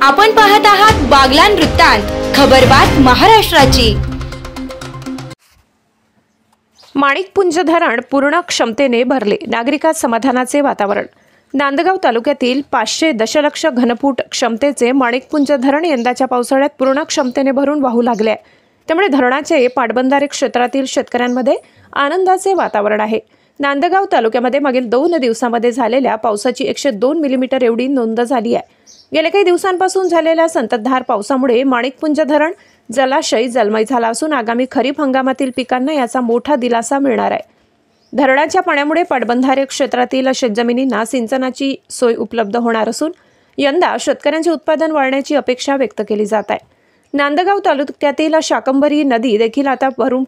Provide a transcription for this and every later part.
आपण पाहत आहात बागलाण वृत्तांत, खबरबात महाराष्ट्राची। माणिकपुंज धरण पूर्ण क्षमतेने भरले, नागरिकात समाधानाचे वातावरण। नांदगाव तालुक्यातील 500 दशलक्ष घनफूट क्षमतेचे माणिकपुंज धरण यंदाच्या पावसाळ्यात पूर्ण क्षमतेने भरून वाहू लागले। त्यामुळे धरणाचे पाटबंधारे क्षेत्रातील शेतकऱ्यांमध्ये आनंदाचे वातावरण आहे। नांदगाव तालुक्यामध्ये मागील 2 दिवसांमध्ये झालेल्या पावसाची 102 मिलीमीटर एवढी नोंद झाली आहे। गेल्या काही दिवसांपासून झालेल्या संततधार पावसामुळे माणिकपुंज धरण जलाशय जलमय झाला असून आगामी खरीप हंगामातील पिकांना याचा मोठा दिलासा मिळणार आहे। धरणाच्या पाण्यामुळे पाटबंधारे क्षेत्रातील शेतजमिनींना सिंचनाची सोय उपलब्ध होणार असून यंदा शेतकऱ्यांचे उत्पादन वाढण्याची अपेक्षा व्यक्त केली जात आहे। नांदगाव तालुक्यातील शाकंभरी नदी देखील आता भरून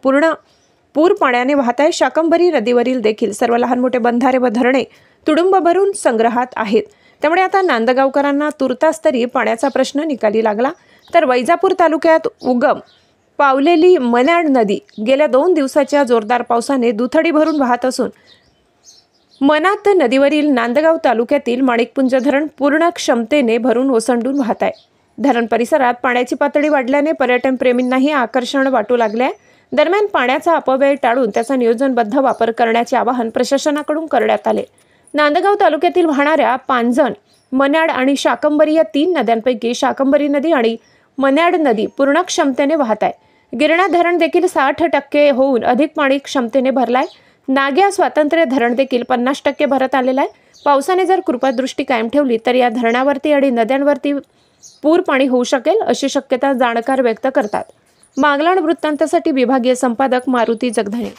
पूर पाण्याने वाहत आहे। शाकंभरी नदीवरील देखील सर्व लहान मोठे बंधारे व धरणे तुडुंब भरून संग्रहात आहेत। त्यामुळे आता नांदगावकरांना तुर्तास तरी पाण्याचा प्रश्न निकाली लागला। तर वैजापूर तालुक्यात उगम पावलेली मन्याड नदी गेल्या 2 दिवसाच्या जोरदार पावसाने दुथडी भरून वाहत असून मनात नदीवरील नांदगाव तालुक्यातील माणिकपुंज धरण पूर्ण क्षमतेने भरून ओसंडून वाहत आहे। धरण परिसरात पाण्याची पातळी वाढल्याने पर्यटन प्रेमींनाही आकर्षण वाटू लागले आहे। दरम्यान पाण्याचा अपव्यय टाळून त्याचा नियोजनबद्ध वापर करण्याचे आवाहन प्रशासनाकडून करण्यात आले। नांदगाव तालुक्यातील वाहणाऱ्या पांजण, मन्याड आणि शाकंभरी या 3 नद्यांपैकी शाकंभरी नदी आणि मन्याड नदी पूर्ण क्षमतेने वाहत आहे। गिरणा धरण देखील 60% होऊन अधिक पाणी क्षमतेने भरलाय। नाग्या स्वातंत्र्य धरण देखील 50% भरत आलेला आहे। पावसाने जर कृपादृष्टी कायम ठेवली तर या धरणावरती आणि नद्यांवरती पूर पाणी होऊ शकेल अशी शक्यता जाणकार व्यक्त करतात। बागलाण वृत्तांतासाठी विभागीय संपादक मारुती जगधणे।